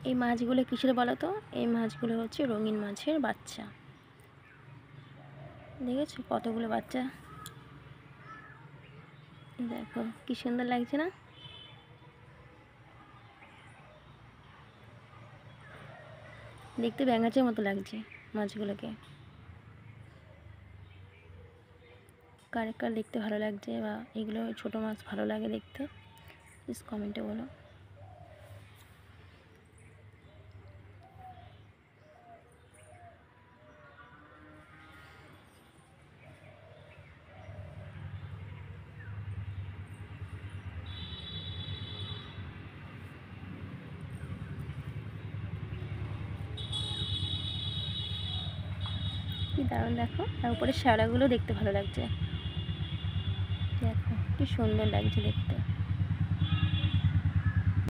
এই মাছগুলো কিসের বলো তো? এই মাছগুলো হচ্ছে রঙিন মাছের বাচ্চা। দেখেছো কতগুলো বাচ্চা? দেখো কি সুন্দর লাগছে না? দেখতে ব্যাঙাচের মতো লাগছে মাছগুলোকে। কার কার দেখতে ভালো লাগছে বা এগুলো ছোটো মাছ ভালো লাগে দেখতে, প্লিজ কমেন্টে বলো। কি দারুণ দেখো, আর উপরে শ্যাওলাগুলো দেখতে ভালো লাগছে। দেখো কি সুন্দর লাগছে দেখতে।